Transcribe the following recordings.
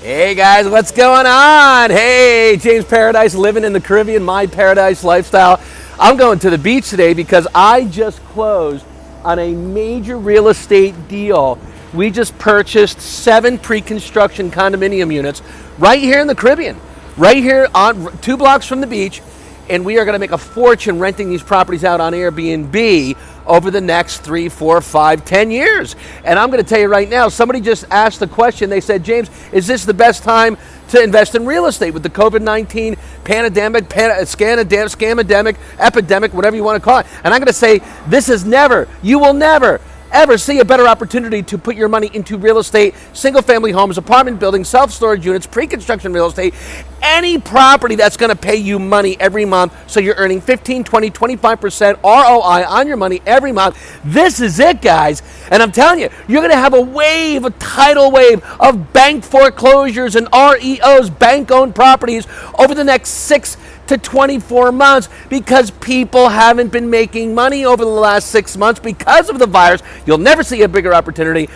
Hey guys, what's going on? Hey, James Paradise, living in the Caribbean, my paradise lifestyle. I'm going to the beach today because I just closed on a major real estate deal. We just purchased 7 pre-construction condominium units right here in the Caribbean, right here on 2 blocks from the beach. And we are going to make a fortune renting these properties out on Airbnb over the next 3, 4, 5, 10 years. And I'm going to tell you right now, somebody just asked the question. They said, James, is this the best time to invest in real estate with the COVID-19 pandemic, scamdemic, epidemic, whatever you want to call it? And I'm going to say, this is never, you will never, ever see a better opportunity to put your money into real estate, single family homes, apartment buildings, self-storage units, pre-construction real estate, any property that's going to pay you money every month so you're earning 15, 20, 25% ROI on your money every month. This is it, guys. And I'm telling you, you're going to have a tidal wave of bank foreclosures and REOs, bank-owned properties over the next 6 to 24 months because people haven't been making money over the last 6 months because of the virus. You'll never see a bigger opportunity.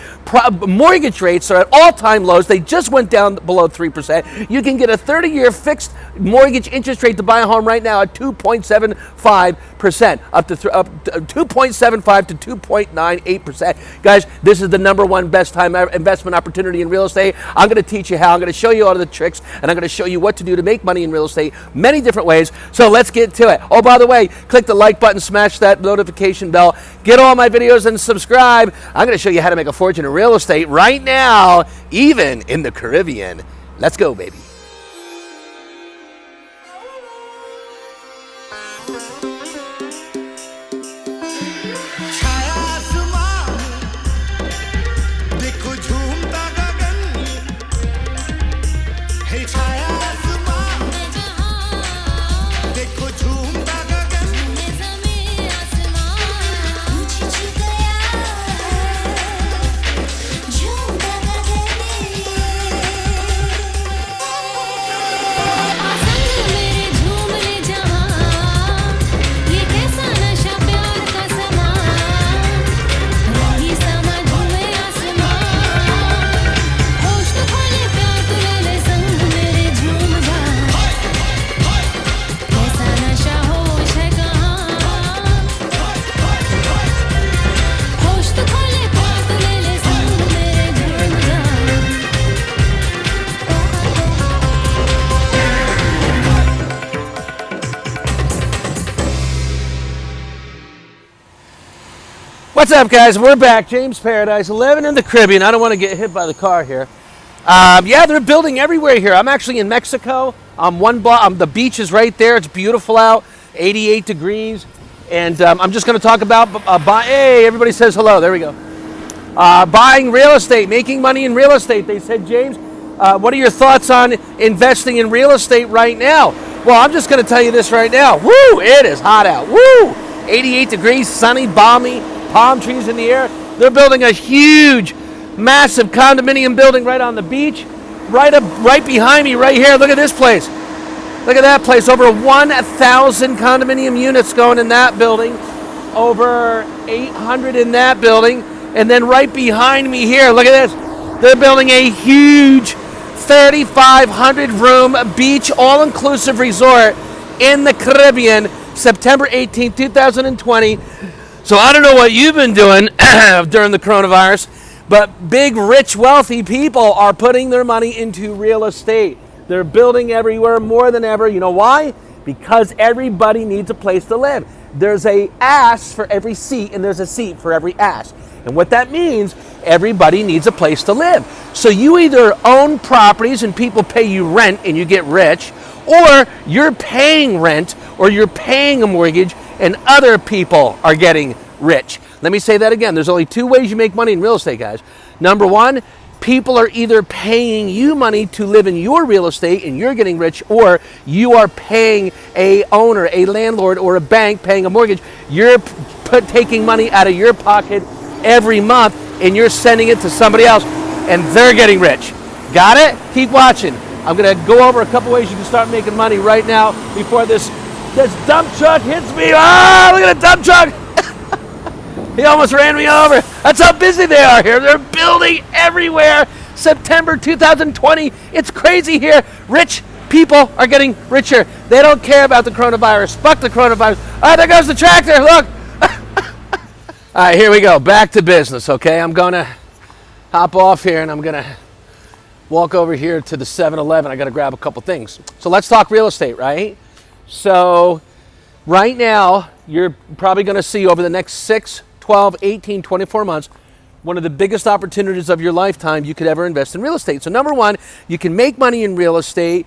Mortgage rates are at all-time lows. They just went down below 3%. You can get a 30-year fixed mortgage interest rate to buy a home right now at 2.75%, up to 2.75 to 2.98%. Guys, this is the #1 best time investment opportunity in real estate. I'm going to teach you how. I'm going to show you all of the tricks, and I'm going to show you what to do to make money in real estate, many different ways. So let's get to it. Oh, by the way, click the like button, smash that notification bell, get all my videos and subscribe. I'm going to show you how to make a fortune in real estate right now, even in the Caribbean. Let's go, baby. What's up, guys? We're back. James Paradise, living in the Caribbean. I don't want to get hit by the car here. Yeah, they're building everywhere here. I'm actually in Mexico. I'm 1 block. The beach is right there. It's beautiful out, 88 degrees. And I'm just going to talk about, hey, everybody says hello. There we go. Buying real estate, making money in real estate. They said, James, what are your thoughts on investing in real estate right now? Well, I'm just going to tell you this right now. Woo, it is hot out. Woo, 88 degrees, sunny, balmy. Palm trees in the air. They're building a huge, massive condominium building right on the beach, right behind me, right here. Look at this place. Look at that place. Over 1,000 condominium units going in that building. Over 800 in that building. And then right behind me here, look at this. They're building a huge 3,500 room beach all-inclusive resort in the Caribbean, September 18, 2020. So I don't know what you've been doing during the coronavirus, but big, rich, wealthy people are putting their money into real estate. They're building everywhere more than ever. You know why? Because everybody needs a place to live. There's an ass for every seat, and there's a seat for every ass. And what that means, everybody needs a place to live. So you either own properties and people pay you rent and you get rich, or you're paying rent or you're paying a mortgage and other people are getting rich. Let me say that again. There's only 2 ways you make money in real estate, guys. Number 1, people are either paying you money to live in your real estate and you're getting rich, or you are paying a owner, a landlord, or a bank paying a mortgage. You're taking money out of your pocket every month and you're sending it to somebody else and they're getting rich. Got it? Keep watching. I'm going to go over a couple ways you can start making money right now before this dump truck hits me. Ah, look at the dump truck. He almost ran me over. That's how busy they are here. They're building everywhere. September 2020. It's crazy here. Rich people are getting richer. They don't care about the coronavirus. Fuck the coronavirus. All right, there goes the tractor. Look. All right, here we go. Back to business, okay? I'm going to hop off here and I'm going to walk over here to the 7-Eleven. I got to grab a couple things. So let's talk real estate, right? So right now, you're probably going to see over the next 6, 12, 18, 24 months, one of the biggest opportunities of your lifetime you could ever invest in real estate. So number one, you can make money in real estate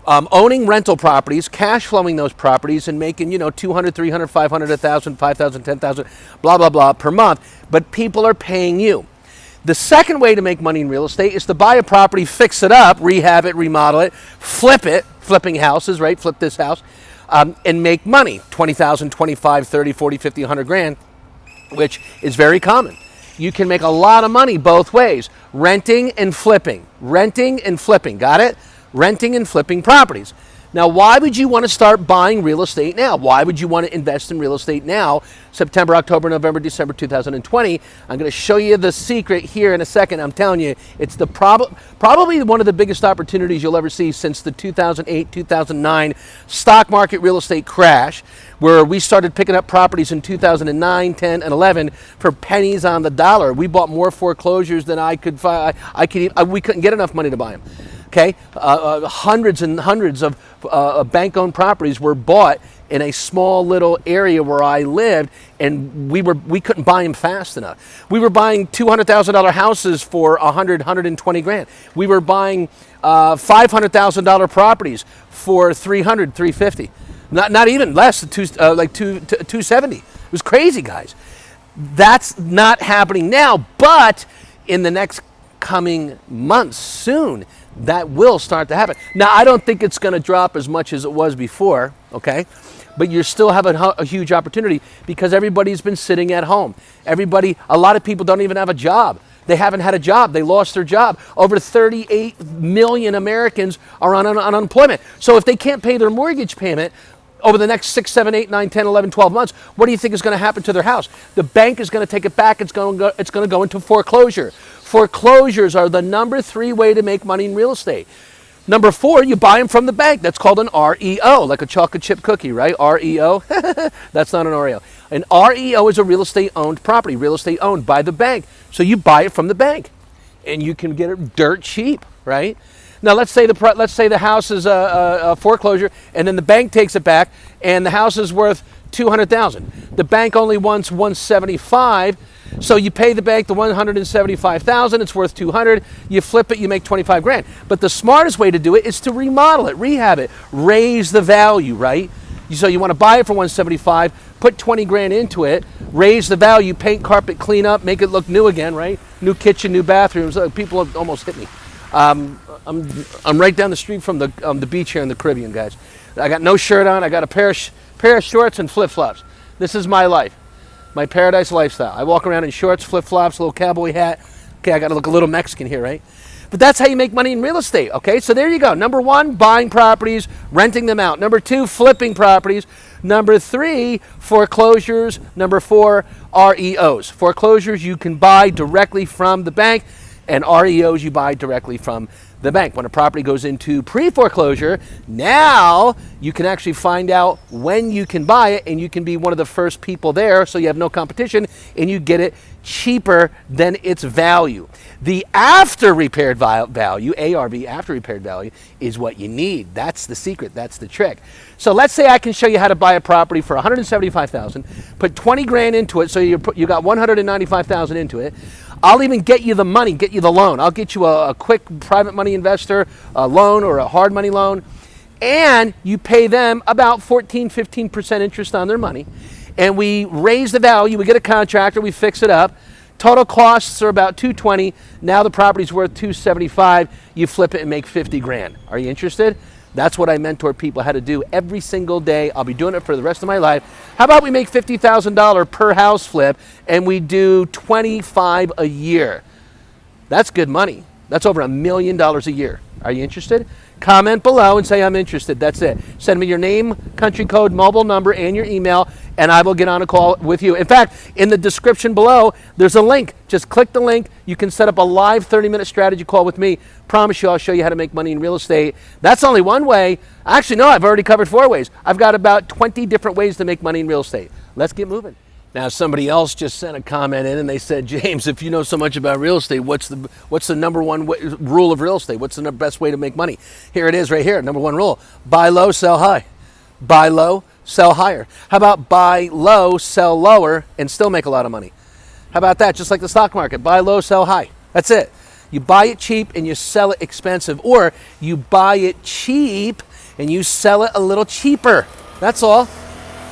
owning rental properties, cash flowing those properties and making, you know, 200, 300, 500, 1,000, 5,000, 10,000, blah, blah, blah per month. But people are paying you. The second way to make money in real estate is to buy a property, fix it up, rehab it, remodel it, flipping houses, right? Flip this house and make money, 20,000, 25, 30, 40, 50, 100 grand, which is very common. You can make a lot of money both ways, renting and flipping, got it? Renting and flipping properties. Now, why would you want to start buying real estate now? Why would you want to invest in real estate now, September, October, November, December 2020? I'm going to show you the secret here in a second. I'm telling you, it's the probably one of the biggest opportunities you'll ever see since the 2008, 2009 stock market real estate crash, where we started picking up properties in 2009, 10, and 11 for pennies on the dollar. We bought more foreclosures than I could find. We couldn't get enough money to buy them. Okay, hundreds and hundreds of bank-owned properties were bought in a small little area where I lived, and we couldn't buy them fast enough. We were buying $200,000 houses for 120 grand. We were buying $500,000 properties for 350. Not even less, like 270. It was crazy, guys. That's not happening now, but in the next coming months, soon, that will start to happen. Now, I don't think it's going to drop as much as it was before, okay? But you're still having a huge opportunity because everybody's been sitting at home. A lot of people don't even have a job. They haven't had a job. They lost their job. Over 38 million Americans are on unemployment. So if they can't pay their mortgage payment over the next 6, 7, 8, 9, 10, 11, 12 months, what do you think is going to happen to their house? The bank is going to take it back. It's going to go into foreclosure. Foreclosures are the number 3 way to make money in real estate. Number 4, you buy them from the bank. That's called an REO, like a chocolate chip cookie, right? REO. That's not an Oreo. An REO is a real estate owned property, real estate owned by the bank. So you buy it from the bank, and you can get it dirt cheap, right? Now let's say the house is a foreclosure, and then the bank takes it back, and the house is worth $200,000. The bank only wants $175,000. So you pay the bank the $175,000, it's worth $200,000, you flip it, you make $25 grand. But the smartest way to do it is to remodel it, rehab it, raise the value, right? So you want to buy it for $175,000, put 20 grand into it, raise the value, paint, carpet, clean up, make it look new again, right? New kitchen, new bathrooms. People have almost hit me. I'm right down the street from the beach here in the Caribbean, guys. I got no shirt on, I got a pair of shorts and flip-flops. This is my life. My paradise lifestyle. I walk around in shorts, flip-flops, a little cowboy hat. Okay, I got to look a little Mexican here, right? But that's how you make money in real estate, okay? So there you go. Number 1, buying properties, renting them out. Number 2, flipping properties. Number 3, foreclosures. Number 4, REOs. Foreclosures you can buy directly from the bank, and REOs you buy directly from the bank. When a property goes into pre-foreclosure, now you can actually find out when you can buy it, and you can be one of the first people there, so you have no competition, and you get it cheaper than its value. The after repaired value, ARV, after repaired value, is what you need. That's the secret. That's the trick. So let's say I can show you how to buy a property for $175,000, put 20 grand into it, so you got $195,000 into it. I'll even get you the money, get you the loan. I'll get you a quick private money investor, a loan or a hard money loan, and you pay them about 14, 15% interest on their money. And we raise the value, we get a contractor, we fix it up. Total costs are about $220. Now the property's worth $275. You flip it and make 50 grand. Are you interested? That's what I mentor people how to do every single day. I'll be doing it for the rest of my life. How about we make $50,000 per house flip and we do 25 a year? That's good money. That's over $1 million a year. Are you interested? Comment below and say I'm interested. That's it. Send me your name, country code, mobile number, and your email, and I will get on a call with you. In fact, in the description below, there's a link. Just click the link. You can set up a live 30-minute strategy call with me. Promise you I'll show you how to make money in real estate. That's only one way. Actually, no, I've already covered 4 ways. I've got about 20 different ways to make money in real estate. Let's get moving. Now, somebody else just sent a comment in and they said, James, if you know so much about real estate, what's the number one rule of real estate? What's the best way to make money? Here it is right here. Number 1 rule: buy low, sell high. Buy low, sell higher. How about buy low, sell lower, and still make a lot of money? How about that? Just like the stock market. Buy low, sell high. That's it. You buy it cheap and you sell it expensive. Or you buy it cheap and you sell it a little cheaper. That's all.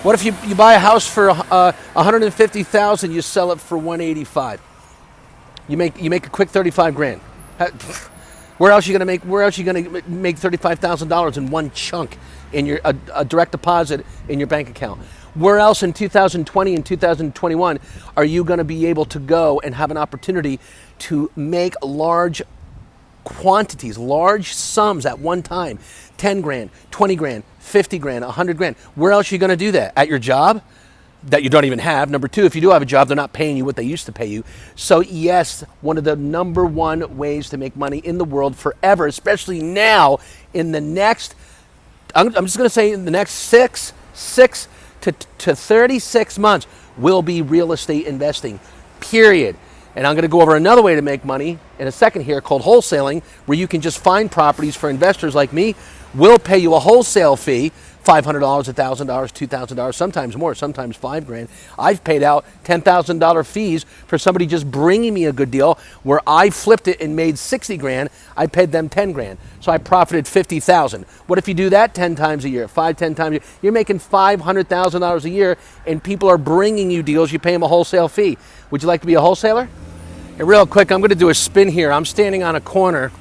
What if you buy a house for $150,000, you sell it for $185,000? You make a quick 35 grand. Where else are you gonna make $35,000 in one chunk in your a direct deposit in your bank account? Where else in 2020 and 2021 are you gonna be able to go and have an opportunity to make large quantities, large sums at one time? 10 grand, 20 grand, 50 grand, 100 grand. Where else are you going to do that? At your job that you don't even have. Number 2, if you do have a job, they're not paying you what they used to pay you. So yes, one of the number 1 ways to make money in the world forever, especially now in the next, I'm just going to say in the next 6 to 36 months will be real estate investing, period. And I'm going to go over another way to make money in a second here called wholesaling, where you can just find properties for investors like me. We'll pay you a wholesale fee, $500, $1,000, $2,000, sometimes more, sometimes $5 grand. I've paid out $10,000 fees for somebody just bringing me a good deal where I flipped it and made 60 grand. I paid them 10 grand. So I profited 50,000. What if you do that 10 times a year, 10 times a year? You're making $500,000 a year and people are bringing you deals. You pay them a wholesale fee. Would you like to be a wholesaler? Hey, real quick, I'm going to do a spin here. I'm standing on a corner,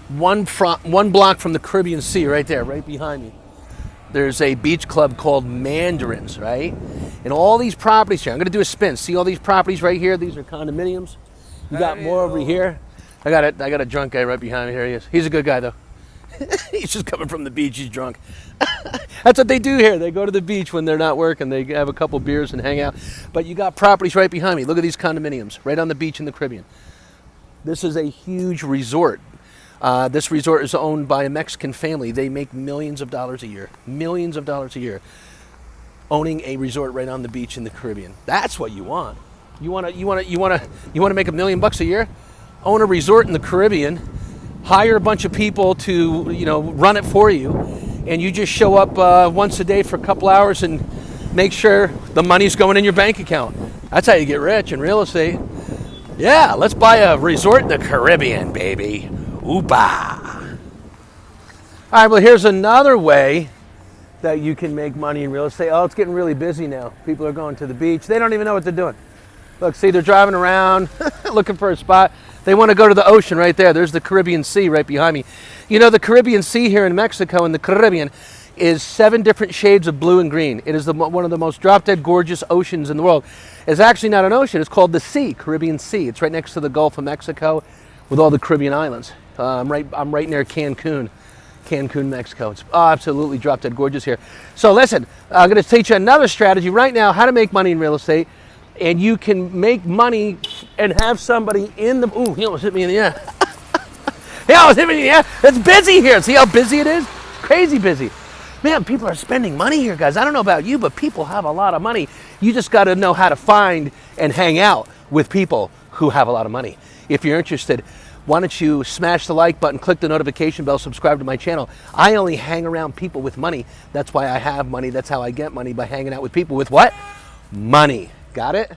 one block from the Caribbean Sea, right there, right behind me. There's a beach club called Mandarins, right? And all these properties here. I'm going to do a spin. See all these properties right here? These are condominiums. You got more over here. I got a drunk guy right behind me. Here he is. He's a good guy though. He's just coming from the beach. He's drunk. That's what they do here. They go to the beach when they're not working. They have a couple beers and hang out. But you got properties right behind me. Look at these condominiums right on the beach in the Caribbean. This is a huge resort. This resort is owned by a Mexican family. They make millions of dollars a year. Millions of dollars a year owning a resort right on the beach in the Caribbean. That's what you want. You want to make $1 million a year? Own a resort in the Caribbean. Hire a bunch of people to, run it for you, and you just show up once a day for a couple hours and make sure the money's going in your bank account. That's how you get rich in real estate. Yeah, let's buy a resort in the Caribbean, baby. Oopa. All right, well, here's another way that you can make money in real estate. Oh, it's getting really busy now. People are going to the beach. They don't even know what they're doing. Look, see, they're driving around looking for a spot. They want to go to the ocean right there. There's the Caribbean Sea right behind me. You know, the Caribbean Sea here in Mexico and the Caribbean is 7 different shades of blue and green. It is one of the most drop-dead gorgeous oceans in the world. It's actually not an ocean. It's called the sea, Caribbean Sea. It's right next to the Gulf of Mexico with all the Caribbean islands. I'm right near Cancun, Mexico. It's absolutely drop-dead gorgeous here. So listen, I'm going to teach you another strategy right now, how to make money in real estate. And you can make money and have somebody in the... Ooh, he almost hit me in the air. He almost hit me in the air. It's busy here. See how busy it is? Crazy busy. Man, people are spending money here, guys. I don't know about you, but people have a lot of money. You just got to know how to find and hang out with people who have a lot of money. If you're interested, why don't you smash the like button, click the notification bell, subscribe to my channel. I only hang around people with money. That's why I have money. That's how I get money, by hanging out with people with what? Money. Got it?